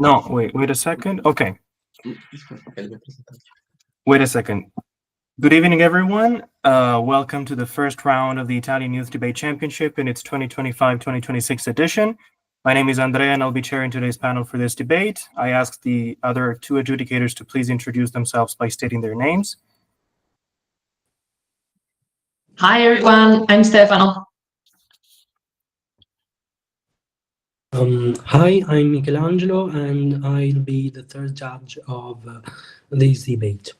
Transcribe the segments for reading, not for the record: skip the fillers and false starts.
No, wait a second. Okay. Wait a second. Good evening, everyone. Welcome to the first round of the Italian Youth Debate Championship in its 2025-2026 edition. My name is Andrea, and I'll be chairing today's panel for this debate. I ask the other two adjudicators to please introduce themselves by stating their names. Hi, everyone. I'm Stefano. Hi, I'm Michelangelo, and I'll be the third judge of this debate.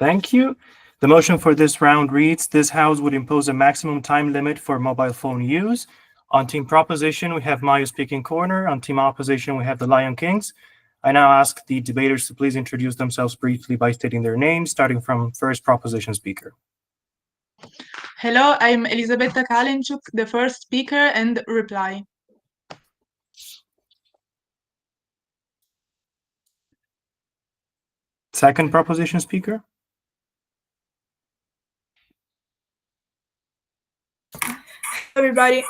Thank you. The motion for this round reads, this House would impose a maximum time limit for mobile phone use. On team proposition, we have Majo speaking corner. On team opposition, we have the Lion Kings. I now ask the debaters to please introduce themselves briefly by stating their names, starting from first proposition speaker. Hello, I'm Elisabetta Kalinchuk, the first speaker and reply. Second proposition speaker. Everybody.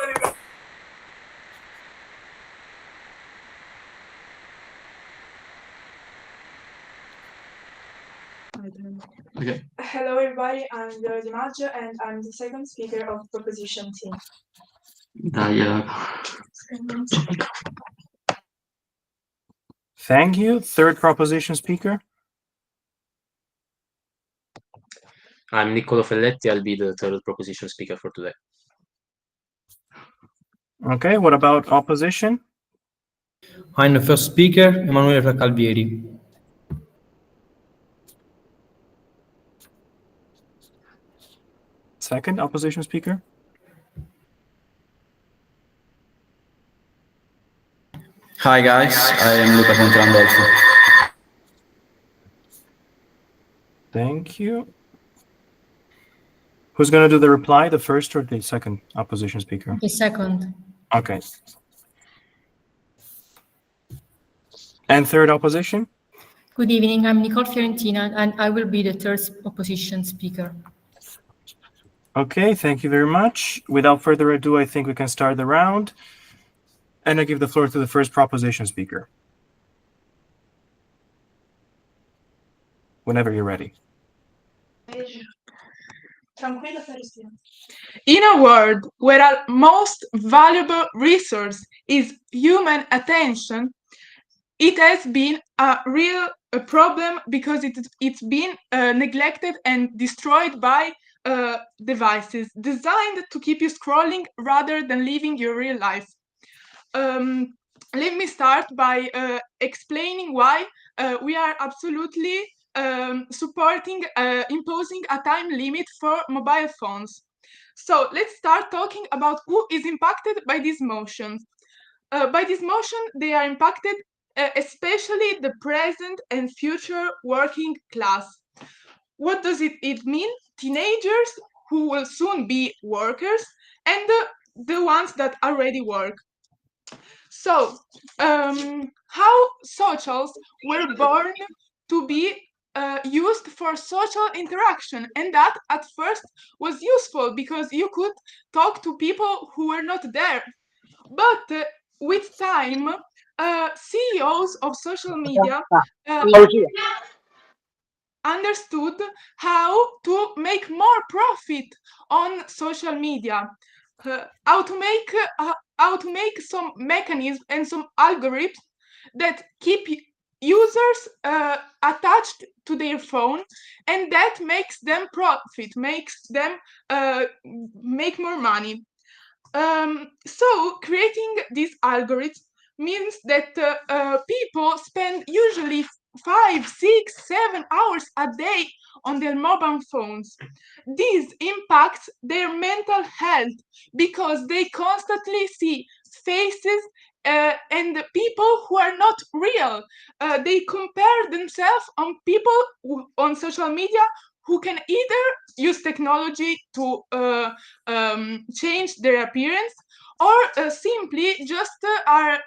Okay. Hello, everybody. I'm Majo, and I'm the second speaker of proposition team. Thank you. Third proposition speaker. I'm Niccolo Felletti. I'll be the third proposition speaker for today. Okay, what about opposition? I'm the first speaker, Emanuele Calvieri. Second opposition speaker. Hi guys, I am Luca Pontelandolfo. Thank you. Who's going to do the reply, the first or the second opposition speaker? The second. Okay. And third opposition? Good evening, I'm Nicole Fiorentina, and I will be the third opposition speaker. Okay, thank you very much. Without further ado, I think we can start the round. And I give the floor to the first proposition speaker. Whenever you're ready. In a world where our most valuable resource is human attention, it has been a real problem because it's been neglected and destroyed by devices designed to keep you scrolling rather than living your real life. Let me start by explaining why we are absolutely supporting imposing a time limit for mobile phones. So let's start talking about who is impacted by this motion. By this motion, they are impacted especially the present and future working class. What does it mean? Teenagers who will soon be workers and the ones that already work. So, how socials were born to be used for social interaction, and that at first was useful because you could talk to people who were not there. But with time, CEOs of social media understood how to make more profit on social media, how to make some mechanisms and some algorithms that keep users attached to their phone, and that makes them profit, makes them make more money. So creating these algorithms means that people spend usually 5, 6, 7 hours a day on their mobile phones. This impacts their mental health because they constantly see faces and people who are not real. They compare themselves on people on social media who can either use technology to change their appearance or simply just are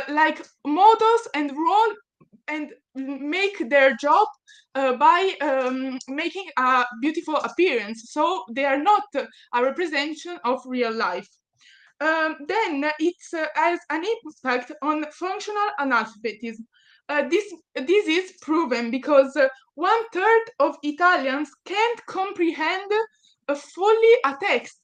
like models and role and make their job by making a beautiful appearance. So they are not a representation of real life. then it has an impact on functional analphabetism. This is proven because 1/3 of Italians can't comprehend fully a text.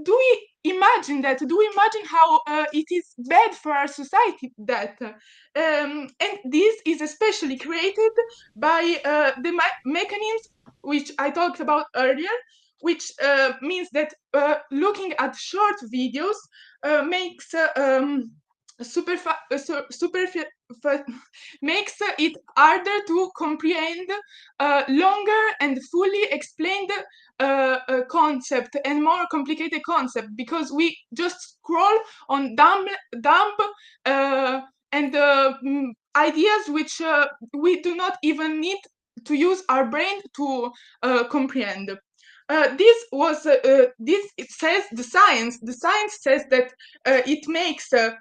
Do we imagine that? Do we imagine how it is bad for our society that? And this is especially created by the mechanisms which I talked about earlier, which means that looking at short videos makes makes it harder to comprehend longer and fully explained concept and more complicated concept, because we just scroll on dumb and ideas which we do not even need to use our brain to comprehend. This it says the science. The science says that it makes it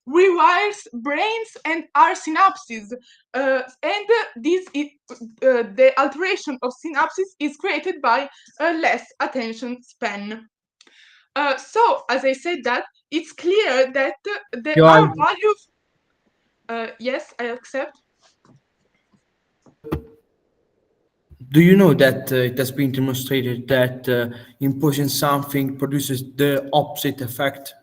rewires brains and our synapses, and the alteration of synapses is created by a less attention span. So, as I said, that it's clear that our value. Yes, I accept. Do you know that it has been demonstrated that imposing something produces the opposite effect?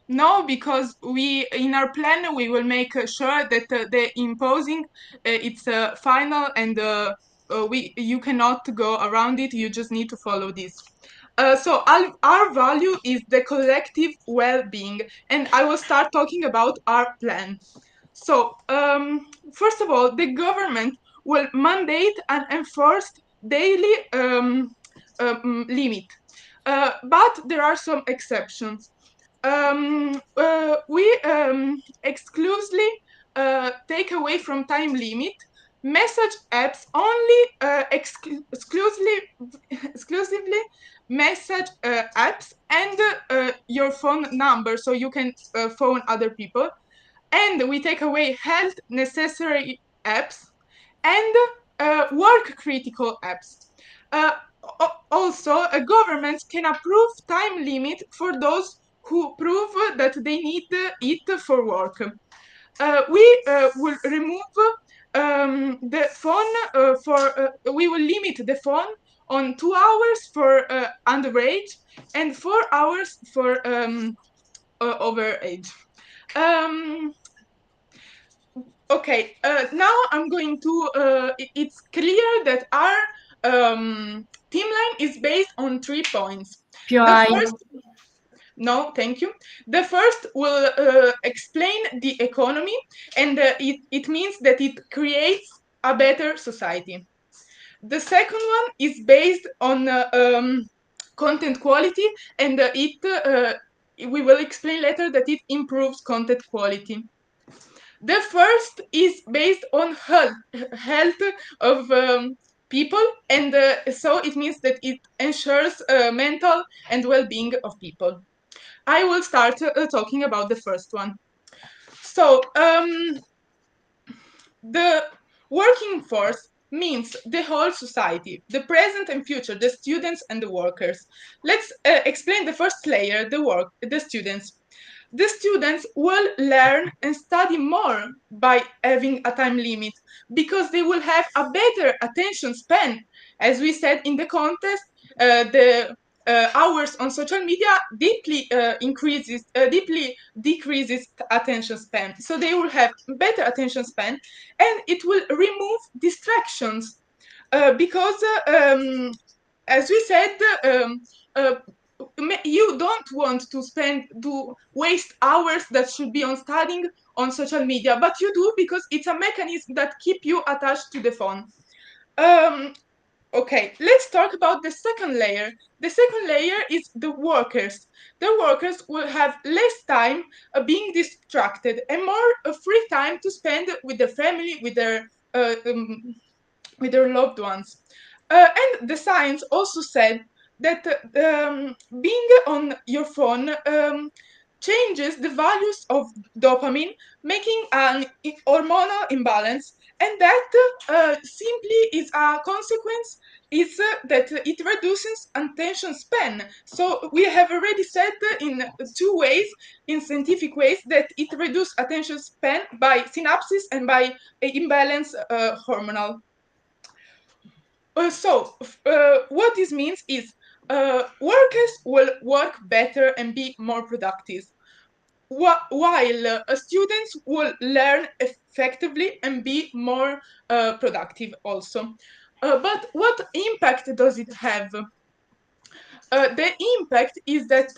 No, because we in our plan we will make sure that the imposing it's final, and you cannot go around it. You just need to follow this. So our value is the collective well-being, and I will start talking about our plan. So first of all, the government will mandate and enforce daily limit, but there are some exceptions. We exclusively take away from time limit message apps only, exclusively message apps and your phone number, so you can phone other people. And we take away health necessary apps and work critical apps. Also, governments can approve time limit for those who prove that they need it for work. We will remove the phone we will limit the phone on 2 hours for underage and 4 hours for overage. Okay, now I'm going to, it's clear that our timeline is based on 3 points. The first, no, thank you. The first will explain the economy, and it means that it creates a better society. The second one is based on content quality, and we will explain later that it improves content quality. The first is based on health of people, and so it means that it ensures mental and well-being of people. I will start talking about the first one. So the working force means the whole society, the present and future, the students and the workers. Let's explain the first layer, the students. The students will learn and study more by having a time limit, because they will have a better attention span. As we said in the contest, the hours on social media deeply decreases attention span. So they will have better attention span, and it will remove distractions, because as we said, you don't want to waste hours that should be on studying on social media, but you do because it's a mechanism that keep you attached to the phone. Okay, let's talk about the second layer. The second layer is the workers. The workers will have less time being distracted and more free time to spend with their family, with their loved ones. And the science also said that being on your phone changes the values of dopamine, making an hormonal imbalance, and that simply is a consequence is that it reduces attention span. So we have already said in 2 ways, in scientific ways, that it reduces attention span by synapses and by imbalance hormonal. What this means is workers will work better and be more productive, while students will learn effectively and be more productive also. But what impact does it have? The impact is that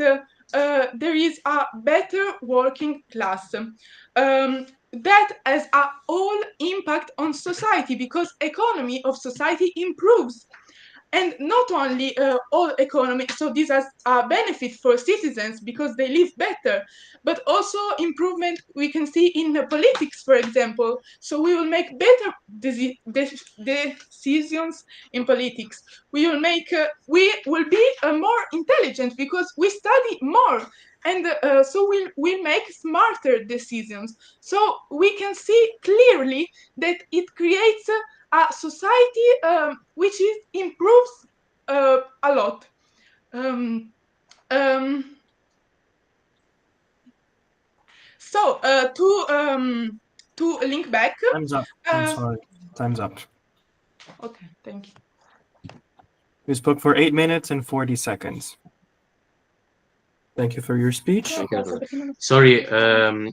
there is a better working class. That has a whole impact on society because economy of society improves. And not only all economy, so this has a benefit for citizens because they live better, but also improvement we can see in the politics, for example. So we will make better decisions in politics. We will be more intelligent because we study more, and so we'll make smarter decisions. So we can see clearly that it creates a society which improves a lot. So to link back. Time's up. I'm sorry. Time's up. Okay, thank you. You spoke for 8 minutes and 40 seconds. Thank you for your speech. Sorry,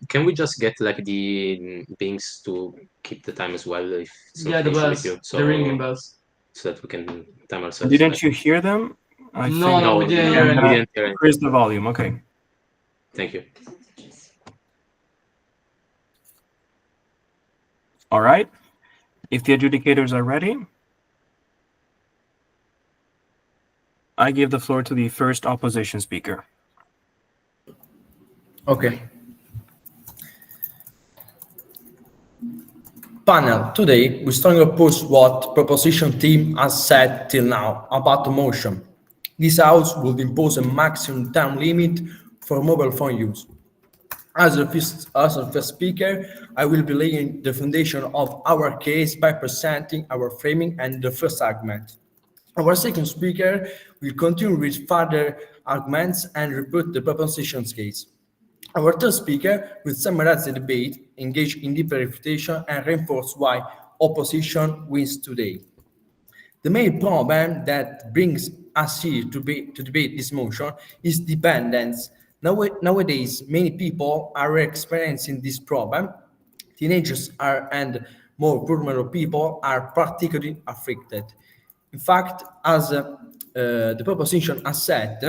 can we just get like the bings to keep the time as well? If it's Yeah, not the an issue bells, with you, so, the ringing bells. so that we can time ourselves. Didn't you hear them? I No, think no, we didn't I'm hear gonna we didn't hear anything. increase the volume. Okay. Thank you. All right. If the adjudicators are ready, I give the floor to the first opposition speaker. Okay. Panel, today we strongly oppose what proposition team has said till now about the motion. This house would impose a maximum time limit for mobile phone use. As the first speaker, I will be laying the foundation of our case by presenting our framing and the first argument. Our second speaker will continue with further arguments and rebut the proposition's case. Our third speaker will summarize the debate, engage in deeper refutation, and reinforce why opposition wins today. The main problem that brings us here to debate this motion is dependence. Nowadays, many people are experiencing this problem. Teenagers and more vulnerable people are particularly affected. In fact, as the proposition has said,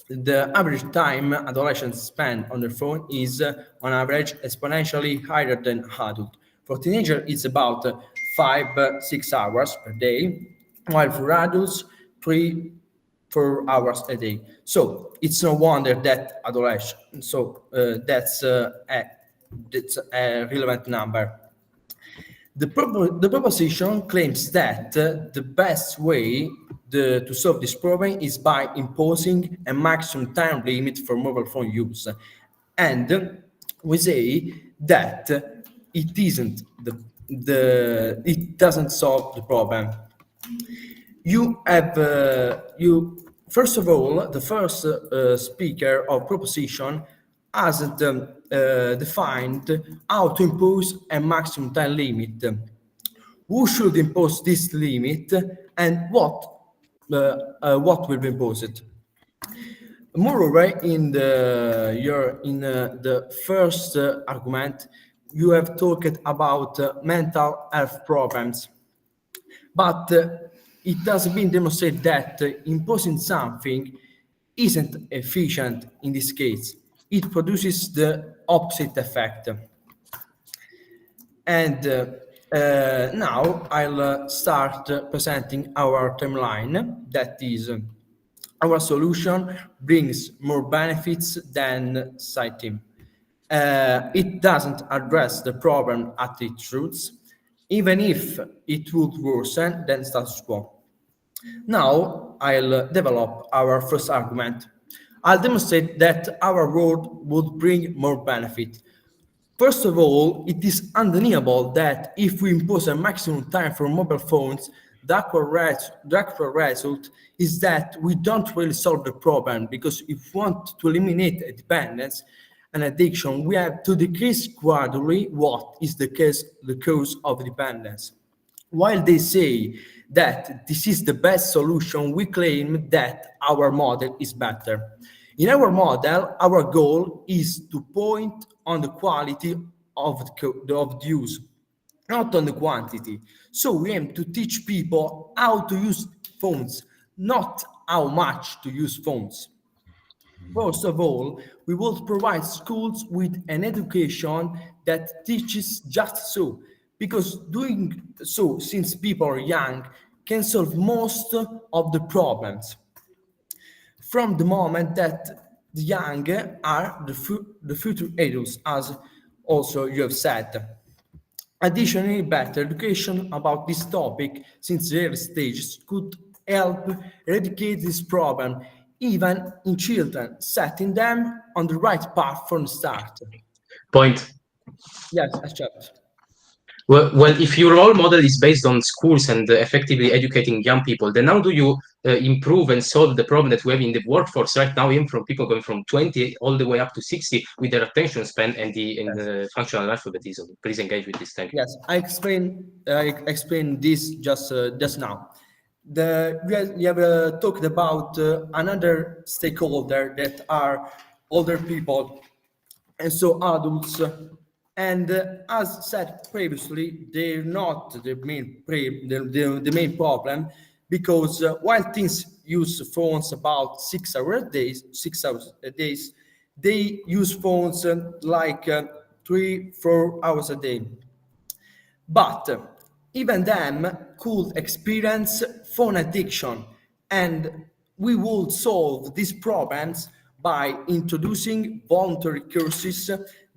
the average time adolescents spend on their phone is, on average, exponentially higher than adult. For teenagers, it's about 5-6 hours per day, while for adults, 3-4 hours a day. So it's no wonder that adolescents. So that's a relevant number. The proposition claims that the best way to solve this problem is by imposing a maximum time limit for mobile phone use. And we say that it isn't it doesn't solve the problem. First of all, the first speaker of proposition hasn't defined how to impose a maximum time limit. Who should impose this limit, and what will be imposed? Moreover, in the first argument, you have talked about mental health problems, but it has been demonstrated that imposing something isn't efficient in this case. It produces the opposite effect. And now I'll start presenting our timeline. That is, our solution brings more benefits than citing. It doesn't address the problem at its roots, even if it would worsen than status quo. Now I'll develop our first argument. I'll demonstrate that our world would bring more benefit. First of all, it is undeniable that if we impose a maximum time for mobile phones, the actual result is that we don't really solve the problem, because if we want to eliminate a dependence and addiction, we have to decrease gradually what is the cause of dependence. While they say that this is the best solution, we claim that our model is better. In our model, our goal is to point on the quality of the use, not on the quantity. So we aim to teach people how to use phones, not how much to use phones. First of all, we will provide schools with an education that teaches just so, because doing so since people are young can solve most of the problems from the moment that the young are the future adults, as also you have said. Additionally, better education about this topic since the early stages could help eradicate this problem, even in children, setting them on the right path from the start. Point. Yes, accept. Well, if your role model is based on schools and effectively educating young people, then how do you improve and solve the problem that we have in the workforce right now, even from people going from 20 all the way up to 60 with their attention span and the functional alphabetism? Please engage with this. Thank you. Yes, I explained this just now. We have talked about another stakeholder that are older people, and so adults. And as said previously, they're not the the main problem, because while teens use phones about 6 hours a day, they use phones like 3-4 hours a day. But even them could experience phone addiction, and we will solve these problems by introducing voluntary courses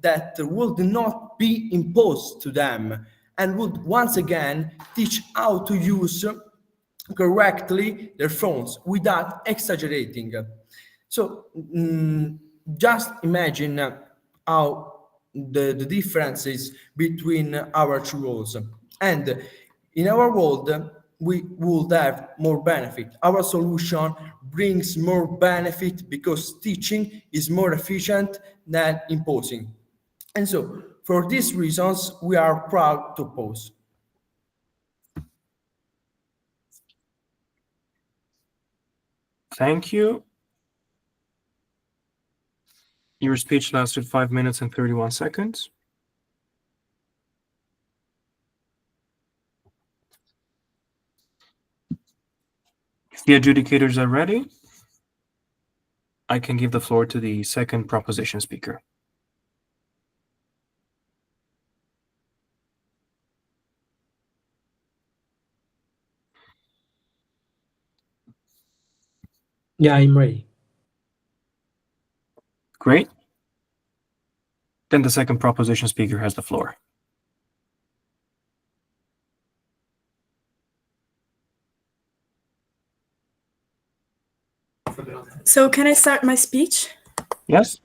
that would not be imposed to them and would once again teach how to use correctly their phones without exaggerating. So just imagine how the differences between our two roles. And in our world, we would have more benefit. Our solution brings more benefit because teaching is more efficient than imposing. And so, for these reasons, we are proud to oppose. Thank you. Your speech lasted 5 minutes and 31 seconds. If the adjudicators are ready, I can give the floor to the second proposition speaker. Yeah, I'm ready. Great. Then the second proposition speaker has the floor. So can I start my speech? Yes?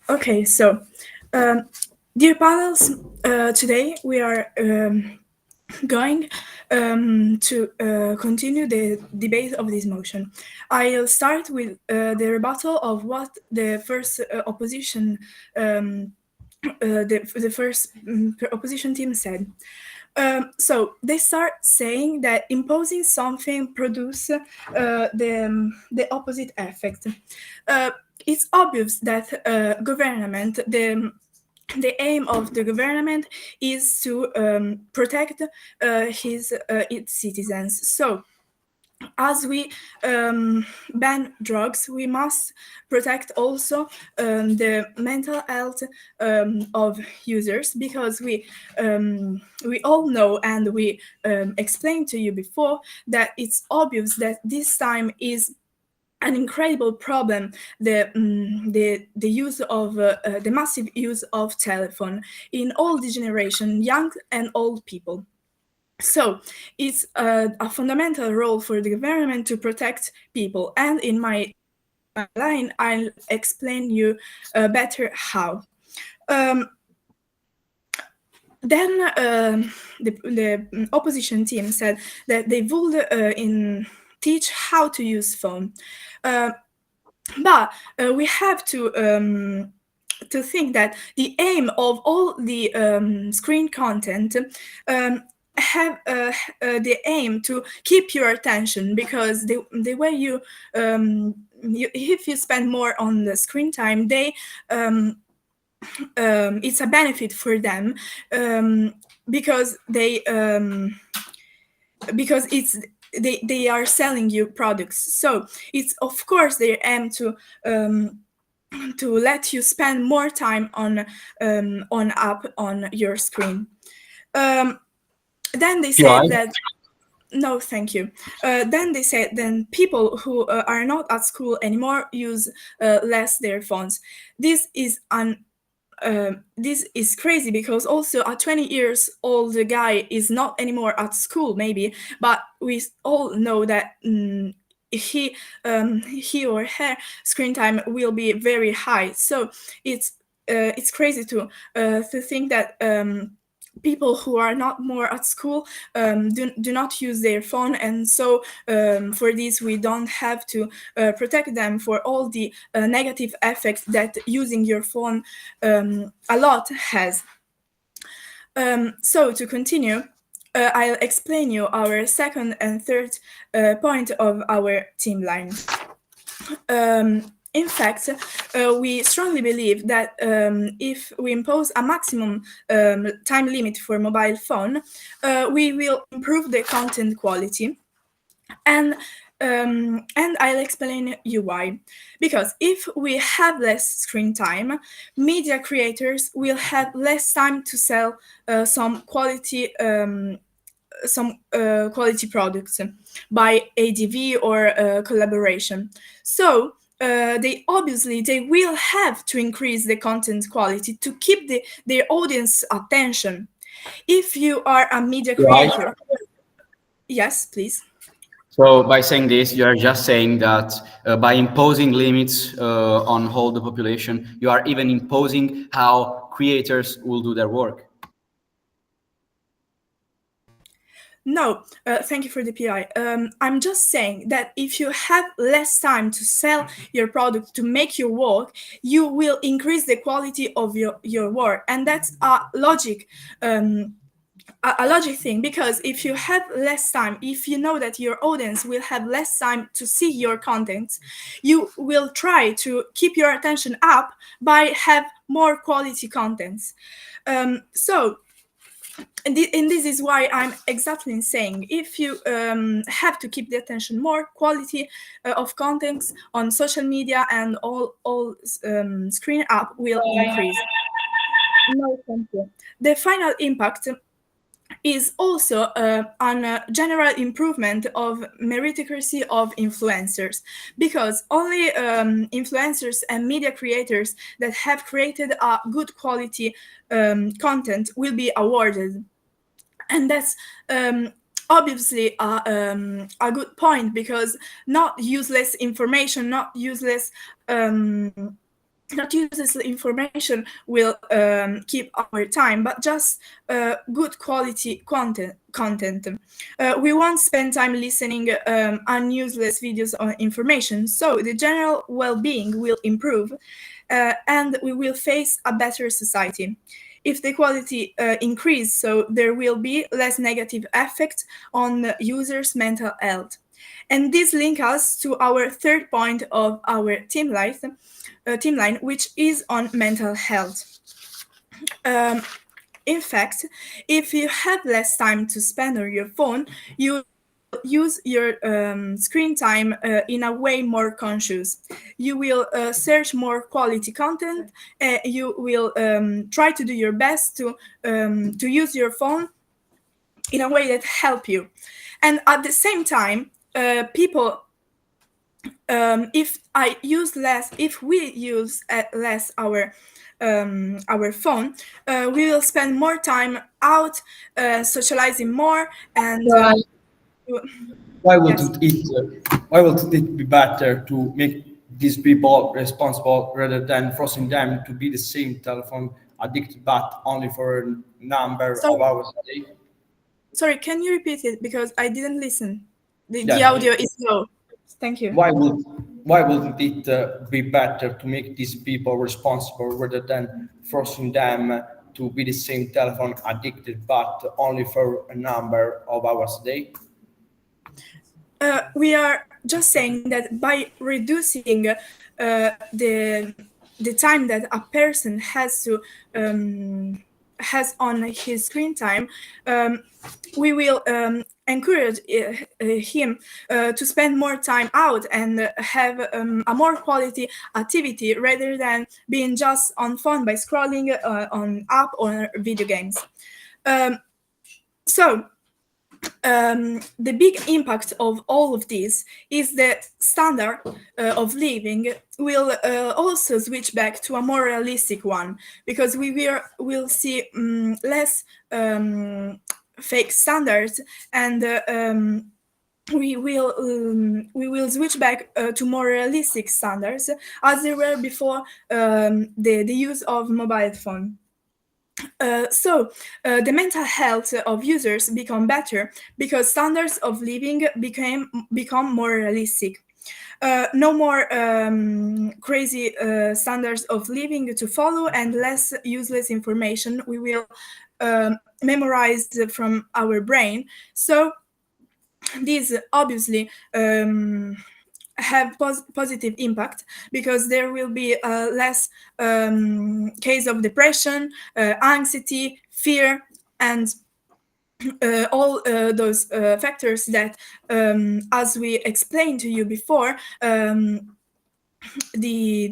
Okay, so dear panels, today we are going to continue the debate of this motion. I'll start with the rebuttal of what the first opposition the first opposition team said. So they start saying that imposing something produce the opposite effect. It's obvious that government, the aim of the government is to protect its citizens. So as we ban drugs, we must protect also the mental health of users, because we all know, and we explained to you before, that it's obvious that this time is an incredible problem, the use of the massive use of telephone in all the generation, young and old people. So it's a fundamental role for the government to protect people. And in my line, I'll explain you better how. Then the opposition team said that they would teach how to use phone. But we have to think that the aim of all the screen content have the aim to keep your attention, because the way if you spend more on the screen time, it's a benefit for them, because they are selling you products. So it's of course their aim to let you spend more time on app on your screen. Then they said that no, thank you. Then they said then people who are not at school anymore use less their phones. This is crazy, because also a 20 years old guy is not anymore at school maybe, but we all know that he or her screen time will be very high. So it's crazy to think that people who are not more at school do not use their phone, and so for this we don't have to protect them for all the negative effects that using your phone a lot has. So to continue, I'll explain you our second and third point of our team line. In fact, we strongly believe that if we impose a maximum time limit for mobile phone, we will improve the content quality. And I'll explain you why. Because if we have less screen time, media creators will have less time to sell some quality products by ADV or collaboration. So they will have to increase the content quality to keep their audience attention. If you are a media creator, yes, please. So by saying this, you are just saying that by imposing limits on all the population, you are even imposing how creators will do their work. No, thank you for the PI. I'm just saying that if you have less time to sell your product, to make your work, you will increase the quality of your work. And that's a logic thing, because if you have less time, if you know that your audience will have less time to see your content, you will try to keep your attention up by have more quality contents. And this is why I'm exactly saying, if you have to keep the attention, more quality of contents on social media and all screen app will increase. No, thank you. The final impact is also on a general improvement of meritocracy of influencers, because only influencers and media creators that have created a good quality content will be awarded. And that's obviously a good point, because not useless information will keep our time, but just good quality content. We won't spend time listening on useless videos or information, so the general well-being will improve, and we will face a better society. If the quality increase, so there will be less negative effect on the user's mental health. And this links us to our third point of our team line, which is on mental health. In fact, if you have less time to spend on your phone, you use your screen time in a way more conscious. You will search more quality content. You will try to do your best to use your phone in a way that help you. And at the same time, people, if we use less our our phone, we will spend more time out, socializing more, and Right. Why would Yes. why would it be better to make these people responsible rather than forcing them to be the same telephone addicted, but only for a number Sorry. of hours a day? Sorry, can you repeat it because I didn't listen? The Yeah. audio is low. Thank you. Why wouldn't it be better to make these people responsible rather than forcing them to be the same telephone addicted, but only for a number of hours a day? We are just saying that by reducing the time that a person has on his screen time, we will encourage him to spend more time out and have a more quality activity rather than being just on phone by scrolling on app or video games. So the big impact of all of this is the standard of living will also switch back to a more realistic one, because we will see less fake standards, and we will switch back to more realistic standards as they were before the use of mobile phone. So the mental health of users become better because standards of living become more realistic. No more crazy standards of living to follow and less useless information we will memorize from our brain. So these obviously have positive impact because there will be less case of depression, anxiety, fear, and all those factors that, as we explained to you before, the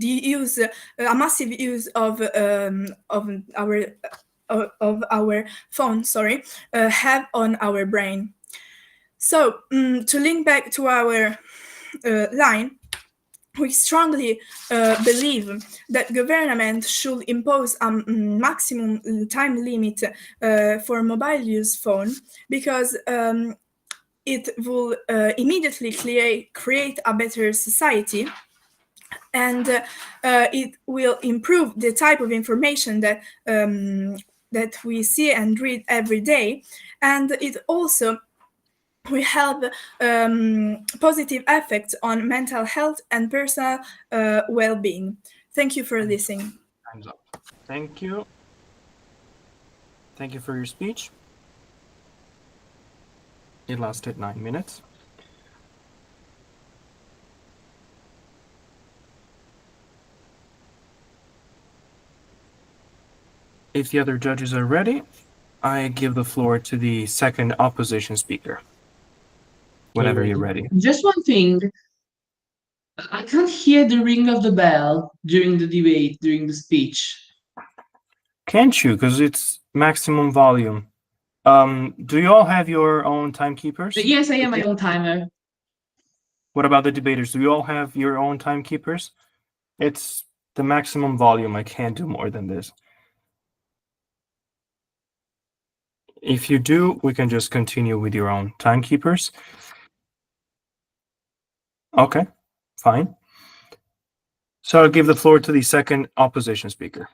use, a massive use of our phone, have on our brain. So to link back to our line, we strongly believe that government should impose a maximum time limit for mobile use phone, because it will immediately create a better society, and it will improve the type of information that we see and read every day, and it also we have positive effects on mental health and personal well-being. Thank you for listening. Time's up. Thank you. Thank you for your speech. It lasted 9 minutes. If the other judges are ready, I give the floor to the second opposition speaker. Whenever you're ready. Just one thing. I can't hear the ring of the bell during the debate, during the speech. Can't you? Because it's maximum volume. Do you all have your own timekeepers? Yes, I have my own timer. What about the debaters? Do you all have your own timekeepers? It's the maximum volume. I can't do more than this. If you do, we can just continue with your own timekeepers. Okay, fine. So I'll give the floor to the second opposition speaker.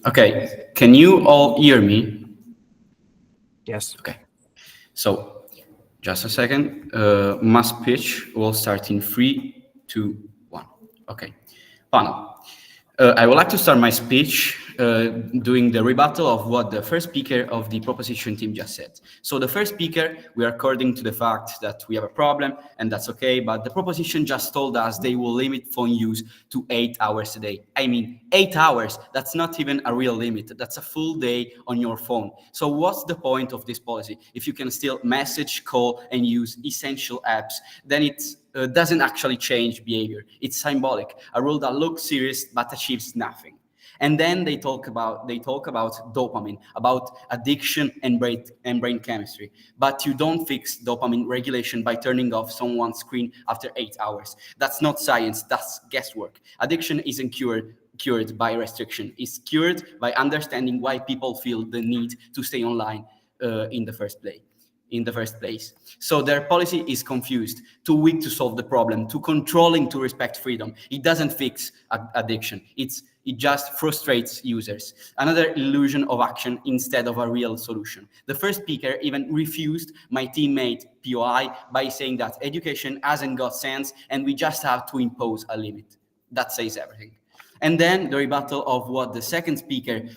Okay, can you all hear me? Yes. Okay, so just a second. My speech will start in 3, 2, 1. Okay, panel. I would like to start my speech doing the rebuttal of what the first speaker of the proposition team just said. So the first speaker, we are according to the fact that we have a problem, and that's okay, but the proposition just told us they will limit phone use to 8 hours a day. I mean, 8 hours, that's not even a real limit. That's a full day on your phone. So what's the point of this policy? If you can still message, call, and use essential apps, then it's doesn't actually change behavior. It's symbolic, a rule that looks serious but achieves nothing. And then they talk about dopamine, about addiction and brain chemistry. But you don't fix dopamine regulation by turning off someone's screen after 8 hours. That's not science, that's guesswork. Addiction isn't cured cured by restriction. It's cured by understanding why people feel the need to stay online in the first place. So their policy is confused, too weak to solve the problem, too controlling to respect freedom. It doesn't fix addiction. It just frustrates users. Another illusion of action instead of a real solution. The first speaker even refused my teammate PUG by saying that education hasn't got sense and we just have to impose a limit. That says everything. And then the rebuttal of what the second speaker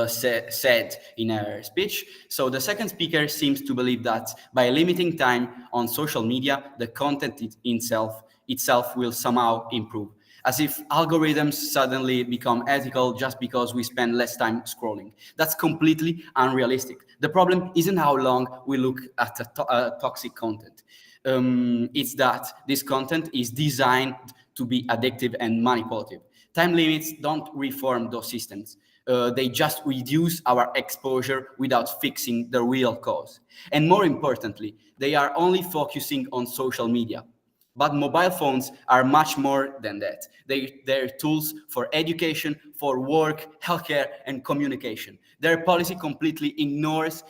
said in her speech. So the second speaker seems to believe that by limiting time on social media, the content itself will somehow improve, as if algorithms suddenly become ethical just because we spend less time scrolling. That's completely unrealistic. The problem isn't how long we look at toxic content. It's that this content is designed to be addictive and manipulative. Time limits don't reform those systems. They just reduce our exposure without fixing the real cause. And more importantly, they are only focusing on social media. But mobile phones are much more than that. They're tools for education, for work, healthcare, and communication. Their policy completely ignores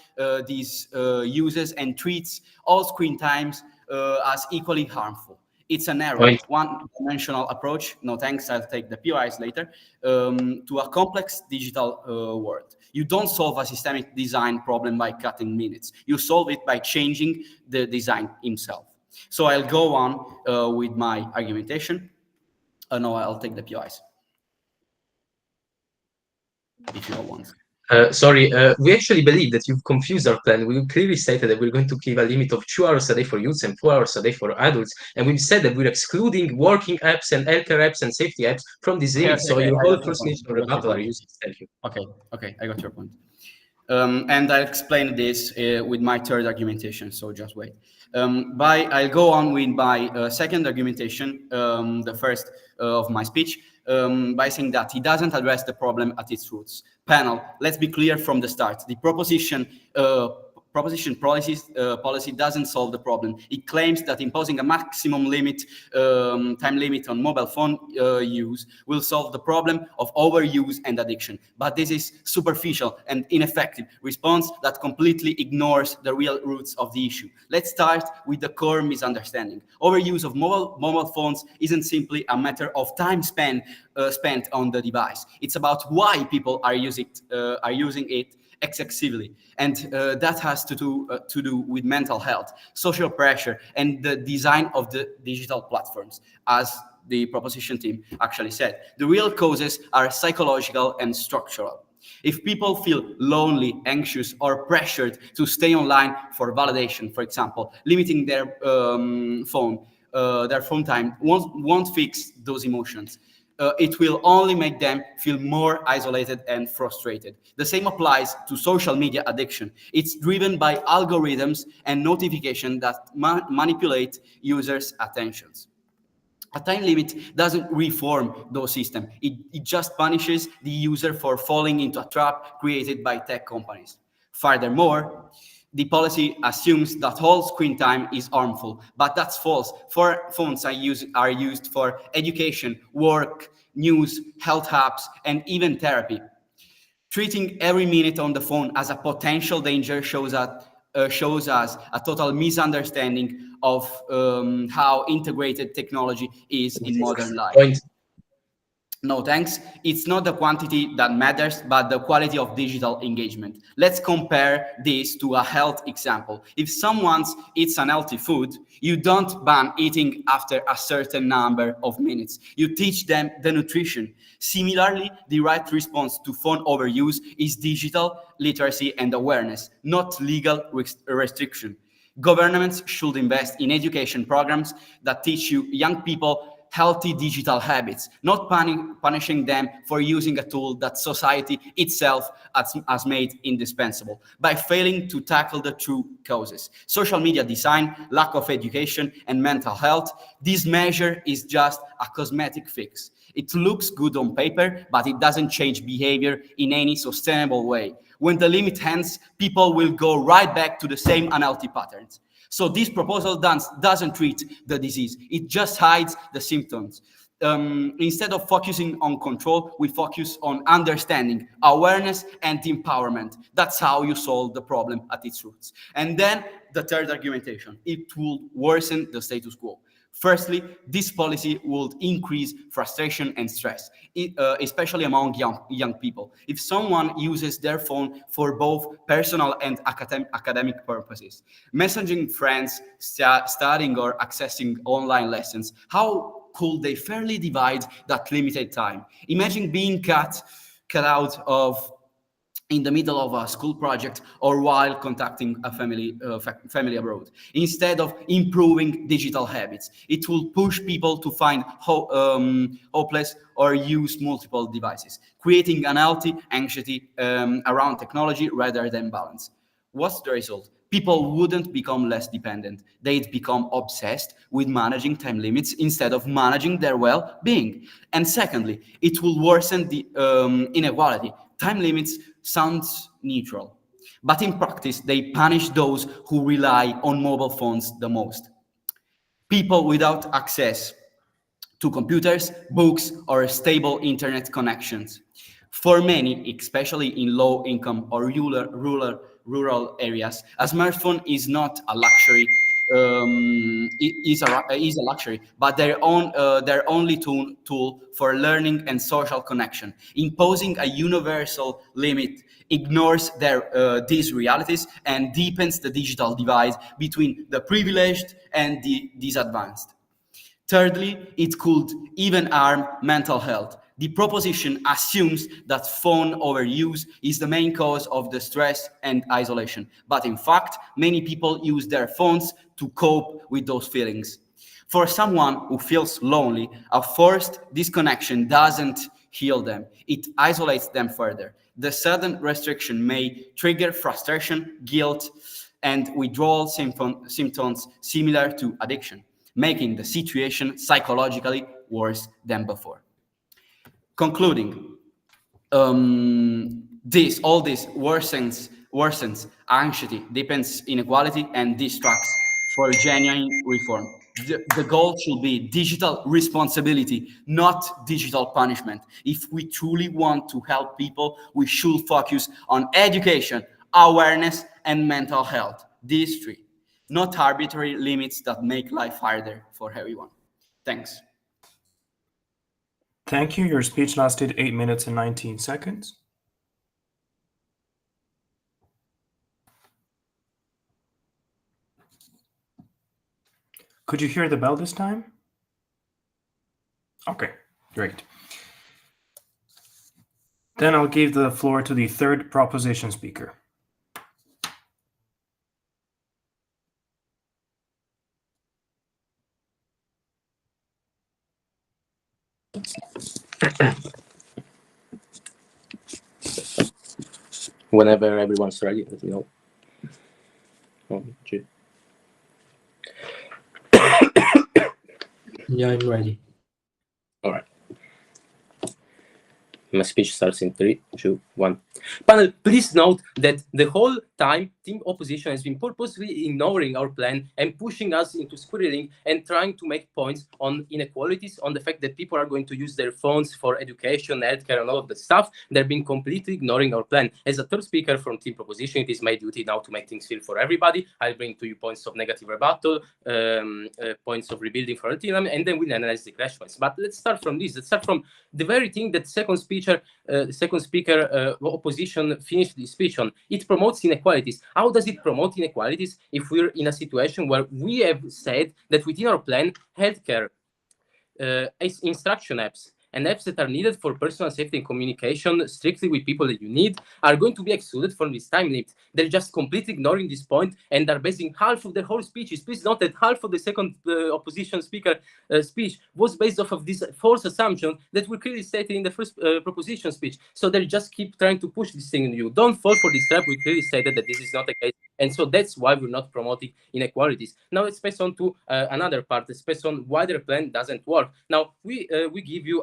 these uses and treats all screen times as equally harmful. It's a narrow, one-dimensional approach, no thanks, I'll take the POIs later, to a complex digital world. You don't solve a systemic design problem by cutting minutes. You solve it by changing the design itself. So I'll go on with my argumentation. No, I'll take the POIs. If you all want. Sorry, we actually believe that you've confused our plan. We clearly stated that we're going to keep a limit of 2 hours a day for youths and 4 hours a day for adults. And we've said that we're excluding working apps and healthcare apps and safety apps from this limit. So your whole first mission for rebuttal are useless. Thank you. Okay, I got your point. And I'll explain this with my third argumentation, so just wait. I'll go on with my second argumentation, the first of my speech, by saying that he doesn't address the problem at its roots. Panel, let's be clear from the start. The proposition policy doesn't solve the problem. It claims that imposing a maximum time limit on mobile phone use will solve the problem of overuse and addiction. But this is superficial and ineffective response that completely ignores the real roots of the issue. Let's start with the core misunderstanding. Overuse of mobile phones isn't simply a matter of time spent on the device. It's about why people are using it excessively, and that has to do with mental health, social pressure, and the design of the digital platforms, as the proposition team actually said. The real causes are psychological and structural. If people feel lonely, anxious, or pressured to stay online for validation, for example, limiting their phone time won't fix those emotions. It will only make them feel more isolated and frustrated. The same applies to social media addiction. It's driven by algorithms and notifications that manipulate users' attentions. A time limit doesn't reform those systems. It just punishes the user for falling into a trap created by tech companies. Furthermore, the policy assumes that all screen time is harmful, but that's false. Phones are used for education, work, news, health apps, and even therapy. Treating every minute on the phone as a potential danger shows us a total misunderstanding of how integrated technology is in modern life. No thanks. It's not the quantity that matters, but the quality of digital engagement. Let's compare this to a health example. If someone eats unhealthy food, you don't ban eating after a certain number of minutes. You teach them the nutrition. Similarly, the right response to phone overuse is digital literacy and awareness, not legal restriction. Governments should invest in education programs that teach young people healthy digital habits, not punishing them for using a tool that society itself has made indispensable, by failing to tackle the true causes. Social media design, lack of education, and mental health. This measure is just a cosmetic fix. It looks good on paper, but it doesn't change behavior in any sustainable way. When the limit ends, people will go right back to the same unhealthy patterns. So this proposal doesn't treat the disease. It just hides the symptoms. instead of focusing on control, we focus on understanding, awareness, and empowerment. That's how you solve the problem at its roots. And then the third argumentation, it will worsen the status quo. Firstly, this policy would increase frustration and stress, especially among young people. If someone uses their phone for both personal and academic purposes, messaging friends, studying or accessing online lessons, how could they fairly divide that limited time? Imagine being cut out of in the middle of a school project or while contacting a family abroad. Instead of improving digital habits, it will push people to find hopeless or use multiple devices, creating unhealthy anxiety around technology rather than balance. What's the result? People wouldn't become less dependent. They'd become obsessed with managing time limits instead of managing their well-being. And secondly, it will worsen the inequality. Time limits sounds neutral, but in practice, they punish those who rely on mobile phones the most. People without access to computers, books, or stable internet connections. For many, especially in low-income or rural areas, a smartphone is not a luxury. Is a luxury, but their only tool for learning and social connection. Imposing a universal limit ignores these realities and deepens the digital divide between the privileged and the disadvantaged. Thirdly, it could even harm mental health. The proposition assumes that phone overuse is the main cause of the stress and isolation. But in fact, many people use their phones to cope with those feelings. For someone who feels lonely, a forced disconnection doesn't heal them. It isolates them further. The sudden restriction may trigger frustration, guilt, and withdrawal symptoms similar to addiction, making the situation psychologically worse than before. Concluding, all this worsens anxiety, deepens inequality, and distracts for genuine reform. The goal should be digital responsibility, not digital punishment. If we truly want to help people, we should focus on education, awareness, and mental health. These three, not arbitrary limits that make life harder for everyone. Thanks. Thank you. Your speech lasted 8 minutes and 19 seconds. Could you hear the bell this time? Okay, great. Then I'll give the floor to the third proposition speaker. Whenever everyone's ready, let me know. 1, 2. Yeah, I'm ready. All right. My speech starts in 3, 2, 1. Panel, please note that the whole time team opposition has been purposely ignoring our plan and pushing us into squirreling and trying to make points on inequalities, on the fact that people are going to use their phones for education, healthcare, and all of that stuff. They've been completely ignoring our plan. As a third speaker from team proposition, it is my duty now to make things fair for everybody. I'll bring to you points of negative rebuttal, points of rebuilding for our team, and then we'll analyze the crash points. But let's start from this. Let's start from the very thing that second speaker opposition finished the speech on. It promotes inequalities. How does it promote inequalities if we're in a situation where we have said that within our plan, healthcare, instruction apps, and apps that are needed for personal safety and communication strictly with people that you need are going to be excluded from this time limit. They're just completely ignoring this point and are basing half of their whole speeches. Please note that half of the second opposition speaker speech was based off of this false assumption that we clearly stated in the first proposition speech. So they just keep trying to push this thing on you. Don't fall for this trap. We clearly stated that this is not the case. And so that's why we're not promoting inequalities. Now let's pass on to another part. Let's pass on why their plan doesn't work. Now we give you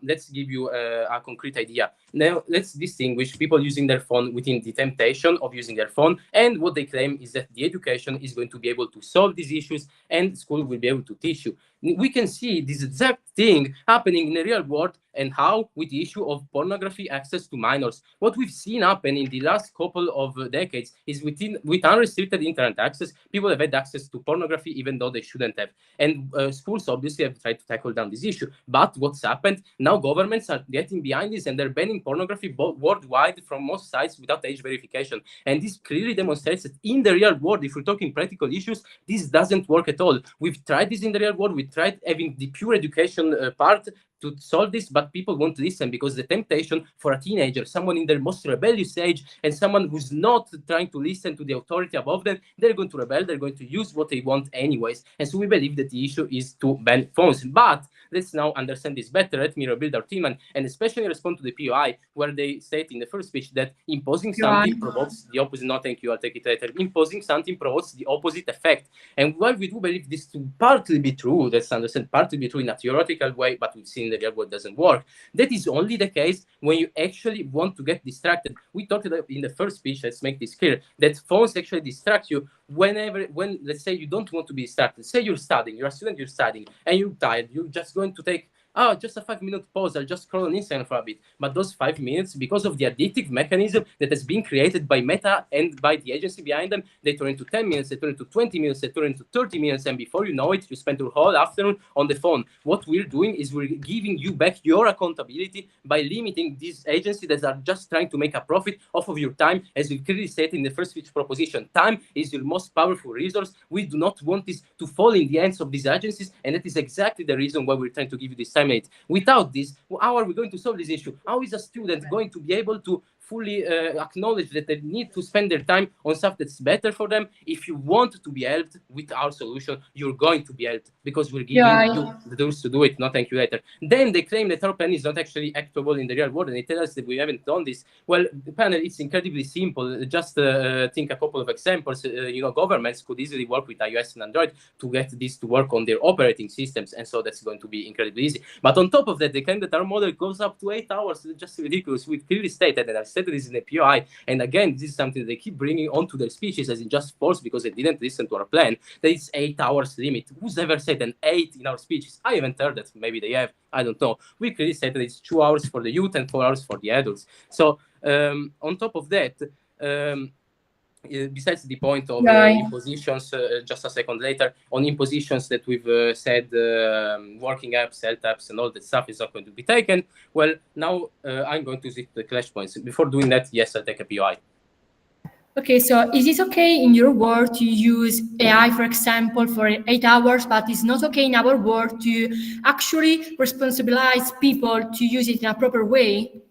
let's give you a concrete idea. Now let's distinguish people using their phone within the temptation of using their phone, and what they claim is that the education is going to be able to solve these issues and school will be able to teach you. we can see this exact thing happening in the real world, and how with the issue of pornography access to minors. What we've seen happen in the last couple of decades is with unrestricted internet access, people have had access to pornography even though they shouldn't have. And schools obviously have tried to tackle down this issue. But what's happened? Now governments are getting behind this, and they're banning pornography worldwide from most sites without age verification. And this clearly demonstrates that in the real world, if we're talking practical issues, this doesn't work at all. We've tried this in the real world. We tried having the pure education part to solve this, but people won't listen, because the temptation for a teenager, someone in their most rebellious age, and someone who's not trying to listen to the authority above them, they're going to rebel, they're going to use what they want anyways. And so we believe that the issue is to ban phones. But let's now understand this better. Let me rebuild our team, and especially respond to the PUI, where they state in the first speech that imposing something provokes the opposite. No, thank you, I'll take it later. Imposing something provokes the opposite effect. And while we do believe this to partly be true, let's understand, partly be true in a theoretical way, but we've seen the real world doesn't work. That is only the case when you actually want to get distracted. We talked about in the first speech, let's make this clear, that phones actually distract you when, let's say, you don't want to be distracted. Say you're studying, you're a student, you're studying, and you're tired, you're just going to take just a 5-minute pause, I'll just scroll on Instagram for a bit. But those 5 minutes, because of the addictive mechanism that has been created by Meta and by the agency behind them, they turn into 10 minutes, they turn into 20 minutes, they turn into 30 minutes, and before you know it, you spend your whole afternoon on the phone. What we're doing is we're giving you back your accountability by limiting these agencies that are just trying to make a profit off of your time. As we clearly said in the first speech proposition, time is your most powerful resource. We do not want this to fall in the hands of these agencies, and that is exactly the reason why we're trying to give you this time. Without this, how are we going to solve this issue? How is a student going to be able to fully acknowledge that they need to spend their time on stuff that's better for them? If you want to be helped with our solution, you're going to be helped, because we're giving you the tools to do it. No, thank you later. Then they claim that our plan is not actually actable in the real world, and they tell us that we haven't done this. Well, the panel, it's incredibly simple. Just think a couple of examples. Governments could easily work with iOS and Android to get this to work on their operating systems, and so that's going to be incredibly easy. But on top of that, they claim that our model goes up to 8 hours. It's just ridiculous. We clearly stated, and I've said this in the POI, and again, this is something they keep bringing onto their speeches as in just force because they didn't listen to our plan, that it's 8 hours limit. Who's ever said an 8 in our speeches? I haven't heard that. Maybe they have. I don't know. We clearly said that it's 2 hours for the youth and 4 hours for the adults. So on top of that, besides the point of impositions, just a second later, on impositions that we've said, working apps, health apps, and all that stuff is not going to be taken. Well, now I'm going to zip the clash points. Before doing that, yes, I'll take a POI. Okay, so is it okay in your world to use AI, for example, for 8 hours, but it's not okay in our world to actually responsibilize people to use it in a proper way?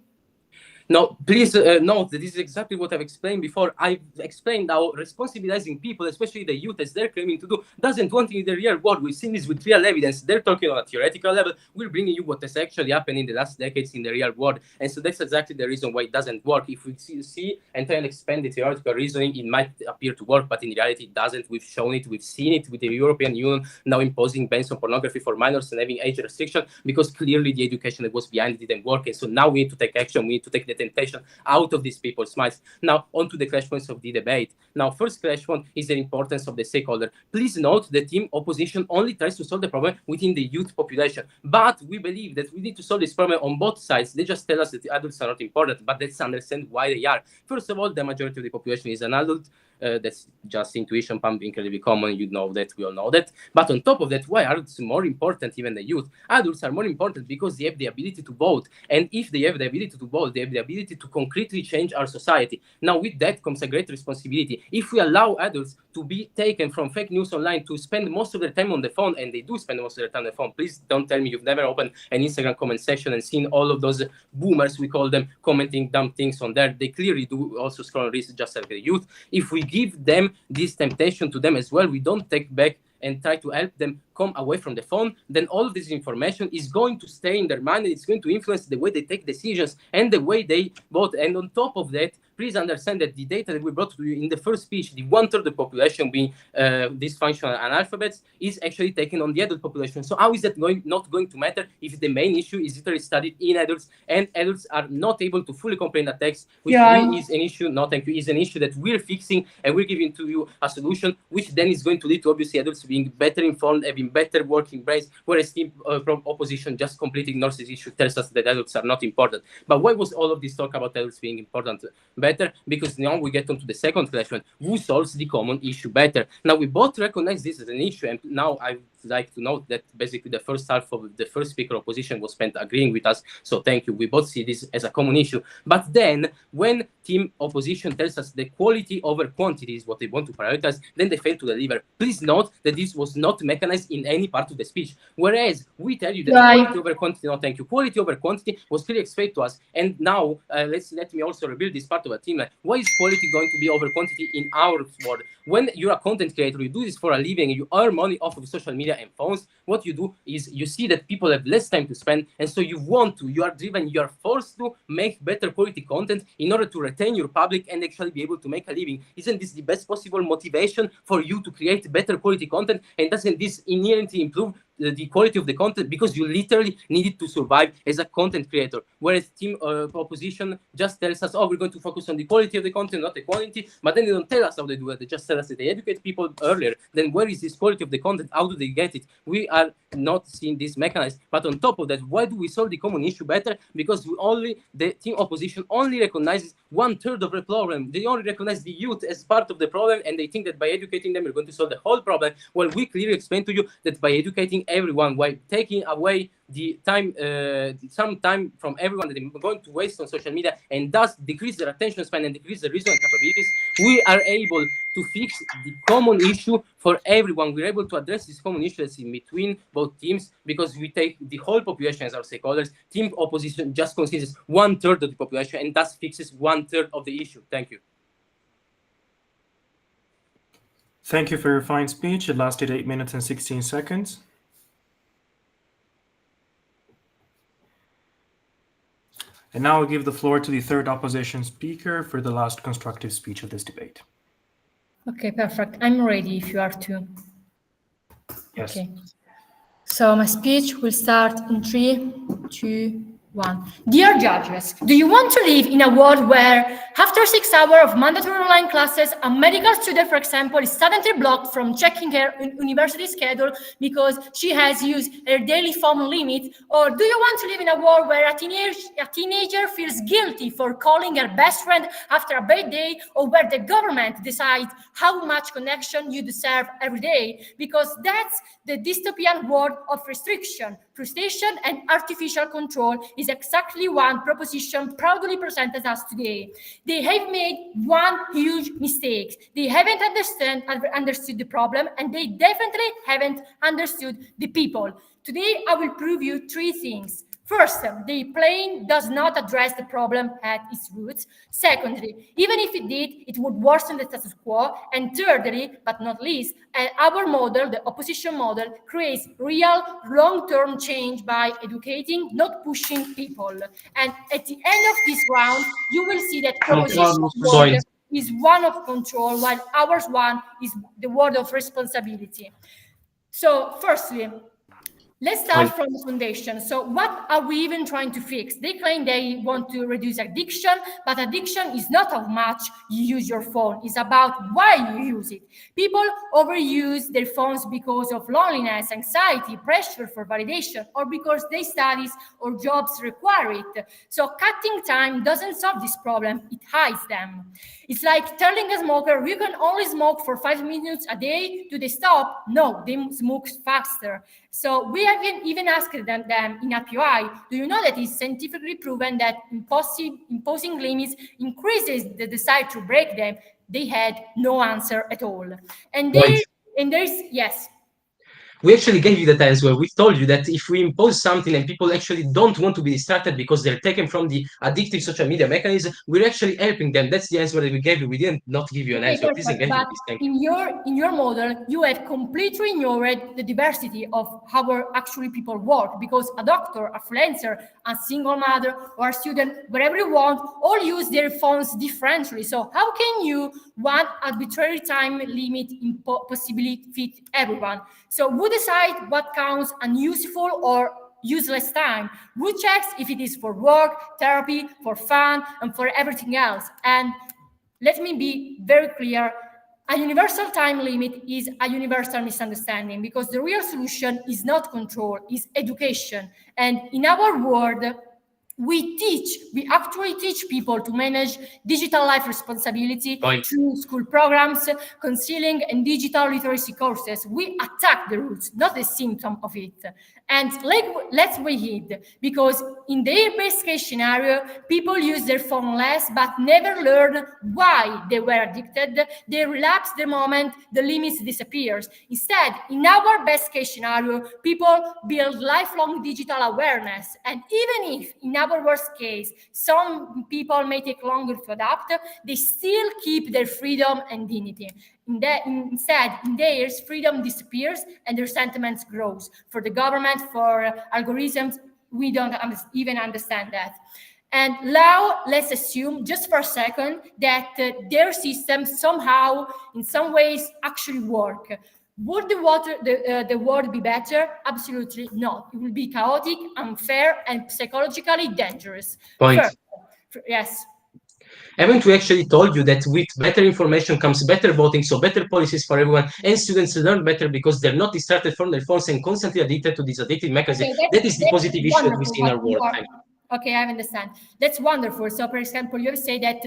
No, please note that this is exactly what I've explained before. I've explained how responsibilizing people, especially the youth, as they're claiming to do, doesn't want in the real world. We've seen this with real evidence. They're talking on a theoretical level. We're bringing you what has actually happened in the last decades in the real world. And so that's exactly the reason why it doesn't work. If we see and try and expand the theoretical reasoning, it might appear to work, but in reality, it doesn't. We've shown it. We've seen it with the European Union now imposing bans on pornography for minors and having age restriction, because clearly the education that was behind it didn't work. And so now we need to take action. We need to take the temptation out of these people's minds. Now, on to the clash points of the debate. Now, first clash point is the importance of the stakeholder. Please note the team opposition only tries to solve the problem within the youth population. But we believe that we need to solve this problem on both sides. They just tell us that the adults are not important, but let's understand why they are. First of all, the majority of the population is an adult. That's just intuition pump, incredibly common. You know that, we all know that. But on top of that, why are adults more important even than youth? Adults are more important because they have the ability to vote. And if they have the ability to vote, they have the ability to concretely change our society. Now, with that comes a great responsibility. If we allow adults to be taken from fake news online to spend most of their time on the phone, and they do spend most of their time on the phone, please don't tell me you've never opened an Instagram comment section and seen all of those boomers, we call them, commenting dumb things on there. They clearly do also scroll on Reels just like the youth. If we give them this temptation to them as well, we don't take back and try to help them come away from the phone, then all of this information is going to stay in their mind, and it's going to influence the way they take decisions and the way they vote. And on top of that, please understand that the data that we brought to you in the first speech, the 1/3 of the population being dysfunctional analphabets, is actually taken on the adult population. So how is that not going to matter if the main issue is literally studied in adults, and adults are not able to fully comprehend a text, which is an issue, no thank you, is an issue that we're fixing, and we're giving to you a solution, which then is going to lead to obviously adults being better informed, having better working brains, whereas team from opposition just completely ignores this issue, tells us that adults are not important. But why was all of this talk about adults being important better? Because now we get onto the second question: who solves the common issue better? Now we both recognize this as an issue, and now I like to note that basically the first half of the first speaker opposition was spent agreeing with us, so thank you. We both see this as a common issue. But then when team opposition tells us the quality over quantity is what they want to prioritize, then they fail to deliver. Please note that this was not mechanized in any part of the speech, whereas we tell you that quality over quantity, no thank you, quality over quantity was clearly explained to us. And now let me also rebuild this part of a team. Why is quality going to be over quantity in our world? When you're a content creator, you do this for a living, you earn money off of social media and phones, what you do is you see that people have less time to spend, and so you are driven, you are forced to make better quality content in order to retain your public and actually be able to make a living. Isn't this the best possible motivation for you to create better quality content? And doesn't this inherently improve the quality of the content, because you literally needed to survive as a content creator? Whereas team opposition just tells us, oh, we're going to focus on the quality of the content, not the quantity, but then they don't tell us how they do it. They just tell us that they educate people earlier. Then where is this quality of the content? How do they get it? We are not seeing this mechanized. But on top of that, why do we solve the common issue better? Because the team opposition only recognizes 1/3 of the problem. They only recognize the youth as part of the problem, and they think that by educating them, we're going to solve the whole problem. Well, we clearly explain to you that by educating everyone, while taking away the time, some time from everyone that they're going to waste on social media, and thus decrease their attention span and decrease their reasoning capabilities, we are able to fix the common issue for everyone. We're able to address this common issue that's in between both teams, because we take the whole population as our stakeholders. Team opposition just considers 1/3 of the population, and thus fixes 1/3 of the issue. Thank you. Thank you for your fine speech. It lasted 8 minutes and 16 seconds. And now I'll give the floor to the third opposition speaker for the last constructive speech of this debate. Okay, perfect. I'm ready if you are too. Yes. Okay. So my speech will start in 3, 2, 1. Dear judges, do you want to live in a world where, after 6 hours of mandatory online classes, a medical student, for example, is suddenly blocked from checking her university schedule because she has used her daily phone limit? Or do you want to live in a world where a teenager feels guilty for calling her best friend after a bad day, or where the government decides how much connection you deserve every day? Because that's the dystopian world of restriction, frustration, and artificial control is exactly one proposition proudly presented us today. They have made one huge mistake. They haven't understood the problem, and they definitely haven't understood the people. Today, I will prove you 3 things. First, the plan does not address the problem at its roots. Secondly, even if it did, it would worsen the status quo. And thirdly, but not least, our model, the opposition model, creates real long-term change by educating, not pushing people. And at the end of this round, you will see that opposition model is one of control, while ours one is the word of responsibility. So firstly, let's start from the foundation. So what are we even trying to fix? They claim they want to reduce addiction, but addiction is not how much you use your phone. It's about why you use it. People overuse their phones because of loneliness, anxiety, pressure for validation, or because their studies or jobs require it. So cutting time doesn't solve this problem. It hides them. It's like telling a smoker, you can only smoke for 5 minutes a day. Do they stop? No, they smoke faster. So we haven't even asked them in a PUI, do you know that it's scientifically proven that imposing limits increases the desire to break them? They had no answer at all. And there's, yes. We actually gave you that answer. We told you that if we impose something and people actually don't want to be distracted because they're taken from the addictive social media mechanism, we're actually helping them. That's the answer that we gave you. We didn't not give you an answer. Please Perfect. engage with But this. Thank you. in your model, you have completely ignored the diversity of how actually people work, because a doctor, a freelancer, a single mother, or a student, wherever you want, all use their phones differently. So how can you one arbitrary time limit possibly fit everyone? So who decide what counts unuseful or useless time? Who checks if it is for work, therapy, for fun, and for everything else? And let me be very clear. A universal time limit is a universal misunderstanding, because the real solution is not control, is education. And in our world, we actually teach people to manage digital life responsibility through school programs, counseling, and digital literacy courses. We attack the roots, not the symptom of it. And let's weigh it, because in their best case scenario, people use their phone less, but never learn why they were addicted. They relapse the moment the limits disappears. Instead, in our best case scenario, people build lifelong digital awareness. And even if in our worst case, some people may take longer to adapt, they still keep their freedom and dignity. Instead, in theirs, freedom disappears and their sentiments grows. For the government, for algorithms, we don't even understand that. And now let's assume just for a second that their systems somehow, in some ways, actually work. Would the world be better? Absolutely not. It will be chaotic, unfair, and psychologically dangerous. Point. Yes. Haven't we actually told you that with better information comes better voting, so better policies for everyone, and students learn better because they're not distracted from their phones and constantly addicted to this addictive mechanism? Okay, that is the positive issue that we see in our world. Okay, I understand. That's wonderful. So, for example, you say that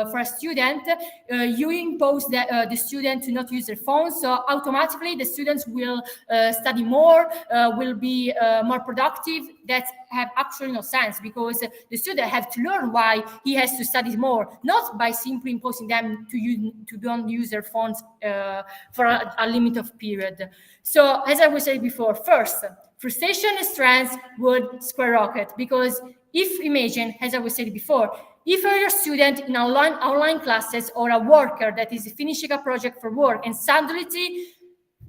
for a student, you impose the student to not use their phone, so automatically the students will study more, will be more productive. That have actually no sense, because the student have to learn why he has to study more, not by simply imposing them to don't use their phones for a limit of period. So, as I was saying before, first, frustration and stress would skyrocket, because if imagine, as I was saying before, if you're a student in online classes or a worker that is finishing a project for work and suddenly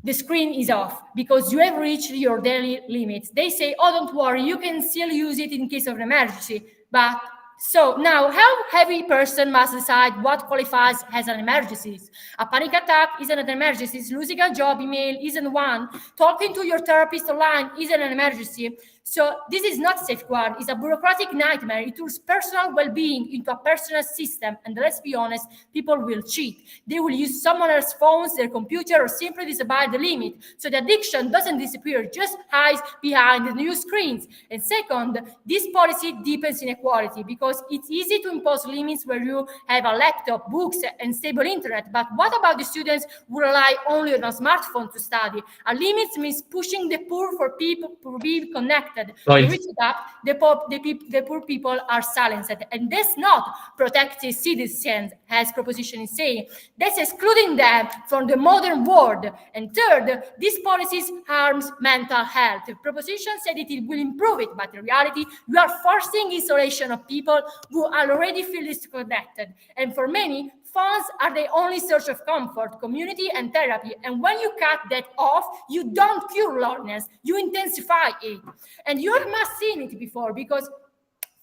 the screen is off because you have reached your daily limits, they say, oh, don't worry, you can still use it in case of an emergency. But so now, how heavy person must decide what qualifies as an emergency? A panic attack isn't an emergency. Losing a job email isn't one. Talking to your therapist online isn't an emergency. So this is not safeguard. It's a bureaucratic nightmare. It turns personal well-being into a personal system. And let's be honest, people will cheat. They will use someone else's phones, their computer, or simply disable the limit. So the addiction doesn't disappear, just hides behind the new screens. And second, this policy deepens inequality, because it's easy to impose limits where you have a laptop, books, and stable internet. But what about the students who rely only on a smartphone to study? A limit means pushing the poor for people to be connected. The rich up, the poor people are silenced. And that's not protecting citizens, as proposition is saying. That's excluding them from the modern world. And third, these policies harms mental health. The proposition said it will improve it, but in reality, we are forcing isolation of people who already feel disconnected. And for many, phones are the only source of comfort, community, and therapy. And when you cut that off, you don't cure loneliness, you intensify it. And you have must seen it before, because,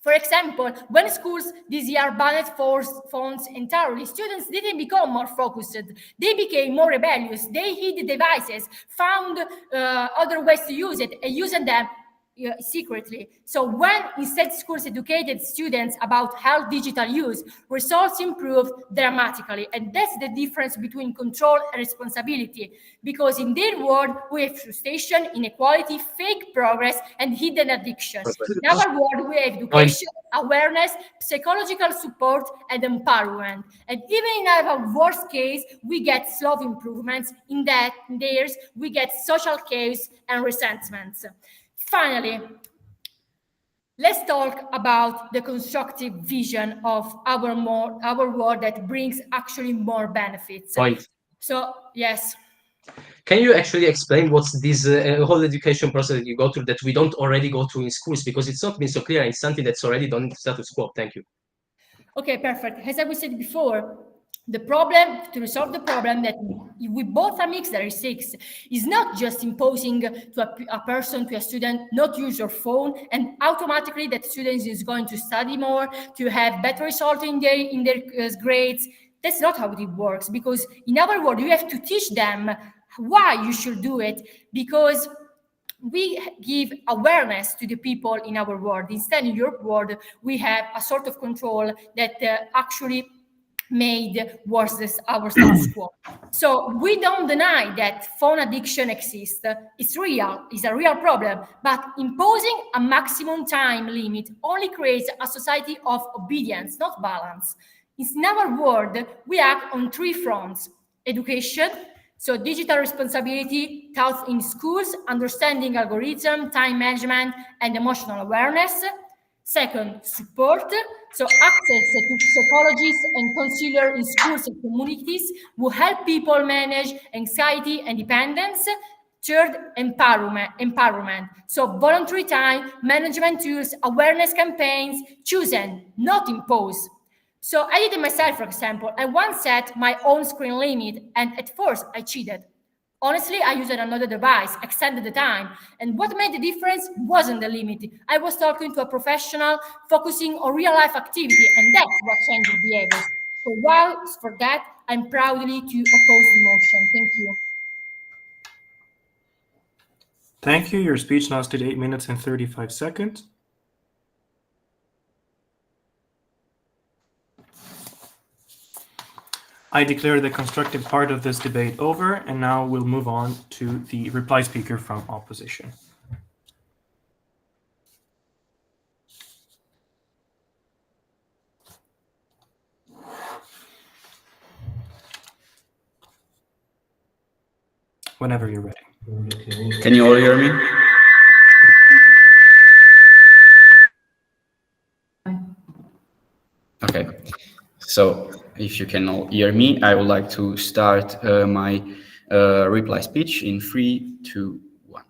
for example, when schools this year banned phones entirely, students didn't become more focused. They became more rebellious. They hid the devices, found other ways to use it, and using them secretly. So when instead schools educated students about health digital use, results improved dramatically. And that's the difference between control and responsibility. Because in their world, we have frustration, inequality, fake progress, and hidden addiction. In our world, we have education, awareness, psychological support, and empowerment. And even in our worst case, we get slow improvements. In theirs, we get social chaos and resentments. Finally, let's talk about the constructive vision of our world that brings actually more benefits. Point. So, yes. Can you actually explain what's this whole education process that you go through that we don't already go through in schools? Because it's not been so clear and it's something that's already done in status quo. Thank you. Okay, perfect. As I was said before, the problem, to resolve the problem that we both mix there is 6, is not just imposing to a person, to a student, not use your phone, and automatically that student is going to study more, to have better results in their grades. That's not how it works, because in our world, you have to teach them why you should do it, because we give awareness to the people in our world. Instead, in your world, we have a sort of control that actually made worse our status quo. So we don't deny that phone addiction exists. It's real, it's a real problem, but imposing a maximum time limit only creates a society of obedience, not balance. In our world, we act on 3 fronts: education, so digital responsibility taught in schools, understanding algorithm, time management, and emotional awareness. Second, support, so access to psychologists and counselors in schools and communities who help people manage anxiety and dependence. Third, empowerment. So voluntary time, management tools, awareness campaigns, chosen, not imposed. So I did it myself, for example. I once set my own screen limit, and at first I cheated. Honestly, I used another device, extended the time, and what made the difference wasn't the limit. I was talking to a professional, focusing on real-life activity, and that's what changed the behaviors. So while for that, I'm proudly to oppose the motion. Thank you. Thank you. Your speech lasted 8 minutes and 35 seconds. I declare the constructive part of this debate over, and now we'll move on to the reply speaker from opposition. Whenever you're ready. Can you all hear me? Okay, so if you can all hear me, I would like to start my reply speech in 3, 2, 1.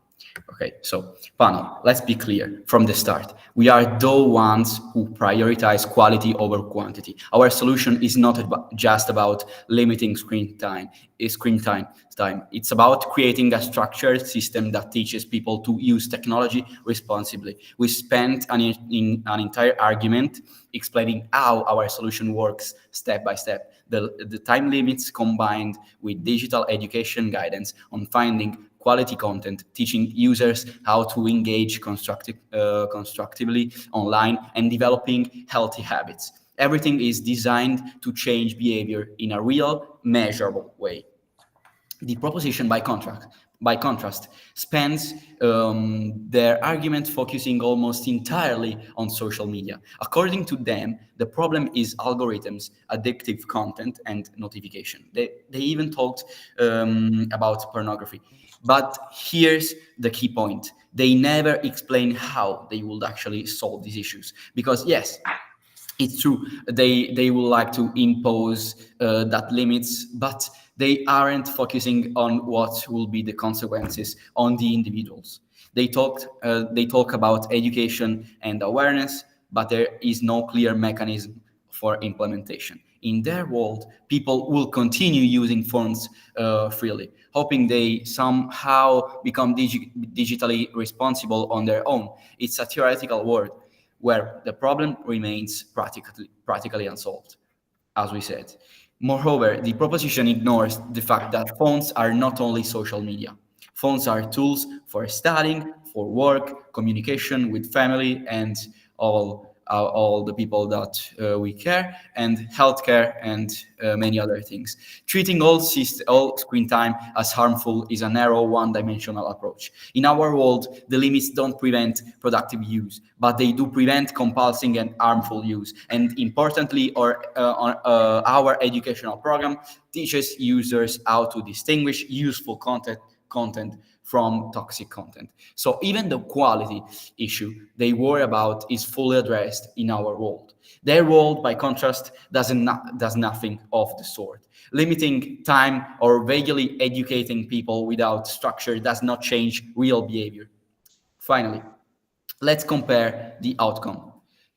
Okay, so panel, let's be clear from the start. We are the ones who prioritize quality over quantity. Our solution is not just about limiting screen time. It's about creating a structured system that teaches people to use technology responsibly. We spent an entire argument explaining how our solution works step by step. The time limits combined with digital education guidance on finding quality content, teaching users how to engage constructively online, and developing healthy habits. Everything is designed to change behavior in a real, measurable way. The proposition, by contrast, spends their argument focusing almost entirely on social media. According to them, the problem is algorithms, addictive content, and notification. They even talked about pornography. But here's the key point. They never explain how they would actually solve these issues. Because yes, it's true, they would like to impose that limits, but they aren't focusing on what will be the consequences on the individuals. They talk about education and awareness, but there is no clear mechanism for implementation. In their world, people will continue using phones freely, hoping they somehow become digitally responsible on their own. It's a theoretical world where the problem remains practically unsolved, as we said. Moreover, the proposition ignores the fact that phones are not only social media. Phones are tools for studying, for work, communication with family, and all the people that we care, and healthcare, and many other things. Treating all screen time as harmful is a narrow, one-dimensional approach. In our world, the limits don't prevent productive use, but they do prevent compulsive and harmful use. And importantly, our educational program teaches users how to distinguish useful content content from toxic content. So even the quality issue they worry about is fully addressed in our world. Their world, by contrast, does nothing of the sort. Limiting time or vaguely educating people without structure does not change real behavior. Finally, let's compare the outcome.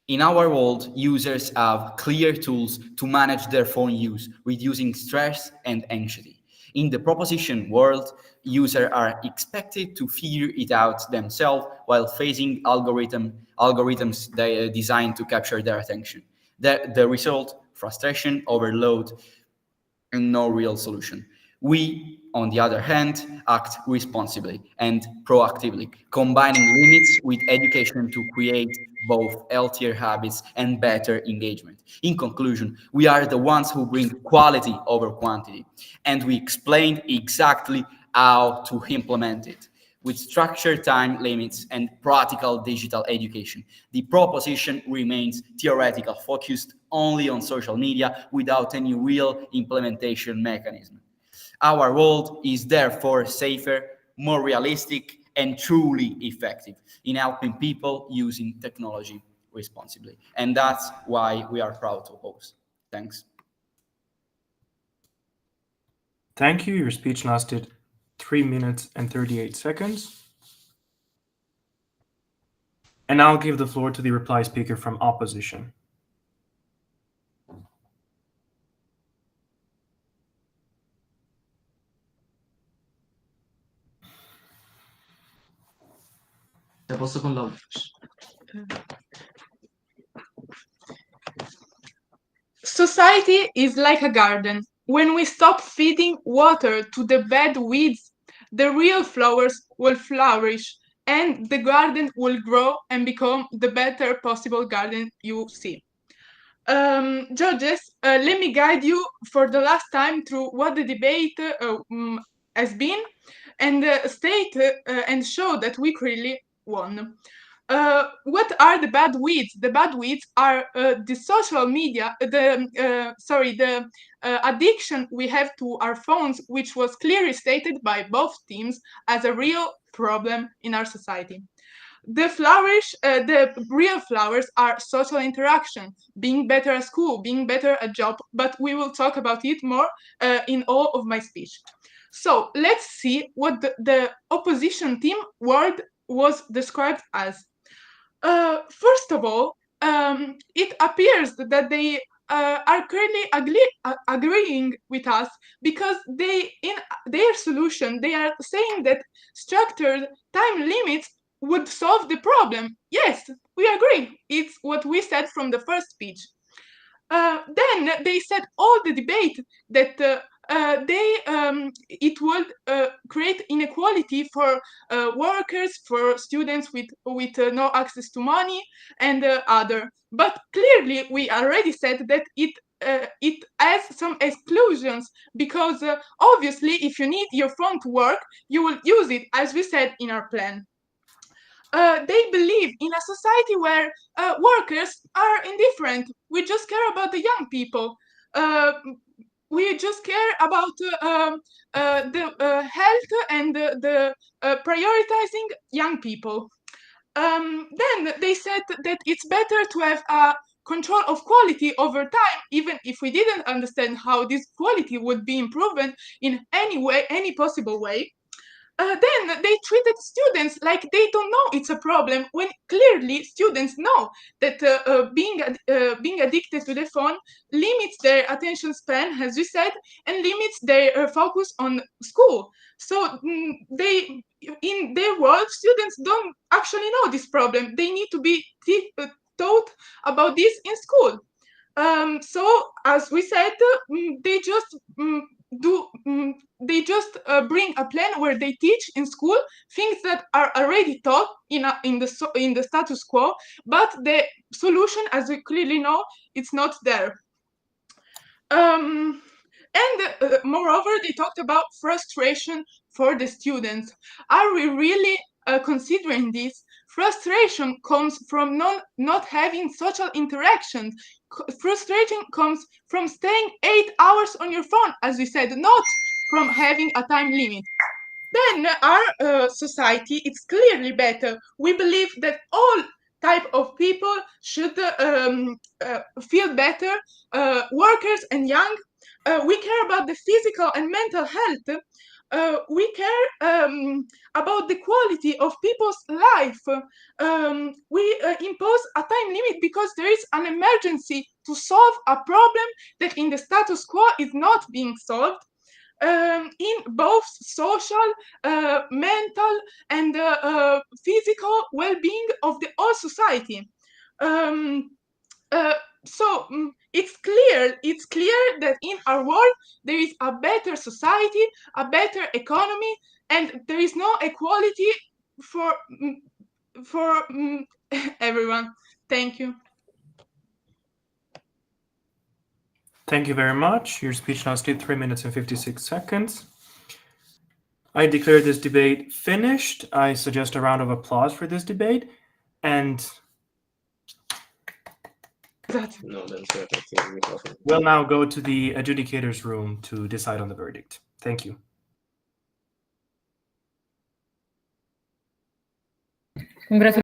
In our world, users have clear tools to manage their phone use, reducing stress and anxiety. In the proposition world, users are expected to figure it out themselves while facing algorithms designed to capture their attention. The result, frustration, overload, and no real solution. We, on the other hand, act responsibly and proactively, combining limits with education to create both healthier habits and better engagement. In conclusion, we are the ones who bring quality over quantity, and we explained exactly how to implement it with structured time limits and practical digital education. The proposition remains theoretical, focused only on social media without any real implementation mechanism. Our world is therefore safer, more realistic, and truly effective in helping people using technology responsibly. And that's why we are proud to host. Thanks. Thank you. Your speech lasted 3 minutes and 38 seconds. And I'll give the floor to the reply speaker from opposition. Posso con l'audio. Society is like a garden. When we stop feeding water to the bad weeds, the real flowers will flourish and the garden will grow and become the better possible garden you see. Judges, let me guide you for the last time through what the debate has been and state and show that we clearly won. What are the bad weeds? The bad weeds are the social media, the addiction we have to our phones, which was clearly stated by both teams as a real problem in our society. The real flowers are social interaction, being better at school, being better at job, but we will talk about it more in all of my speech. So let's see what the opposition team word was described as. First of all, it appears that they are clearly agreeing with us because in their solution, they are saying that structured time limits would solve the problem. Yes, we agree. It's what we said from the first speech. Then they said all the debate that it would create inequality for workers, for students with no access to money and other. But clearly, we already said that it has some exclusions because obviously, if you need your phone to work, you will use it, as we said in our plan. They believe in a society where workers are indifferent. We just care about the young people. We just care about the health and the prioritizing young people. Then they said that it's better to have a control of quality over time, even if we didn't understand how this quality would be improved in any way, any possible way. Then they treated students like they don't know it's a problem when clearly students know that being addicted to the phone limits their attention span, as you said, and limits their focus on school. So they, in their world, students don't actually know this problem. They need to be taught about this in school. So as we said, they just bring a plan where they teach in school things that are already taught in the status quo, but the solution, as we clearly know, it's not there. And moreover, they talked about frustration for the students. Are we really considering this? Frustration comes from not having social interactions. Frustration comes from staying 8 hours on your phone, as we said, not from having a time limit. then our society is clearly better. We believe that all type of people should feel better, workers and young. We care about the physical and mental health. We care about the quality of people's life. We impose a time limit because there is an emergency to solve a problem that in the status quo is not being solved. In both social, mental, and physical well-being of the whole society. It's clear that in our world there is a better society, a better economy, and there is no equality for everyone. Thank you. Thank you very much. Your speech lasted 3 minutes and 56 seconds. I declare this debate finished. I suggest a round of applause for this debate. And we'll now go to the adjudicators' room to decide on the verdict. Thank you. Congratulations.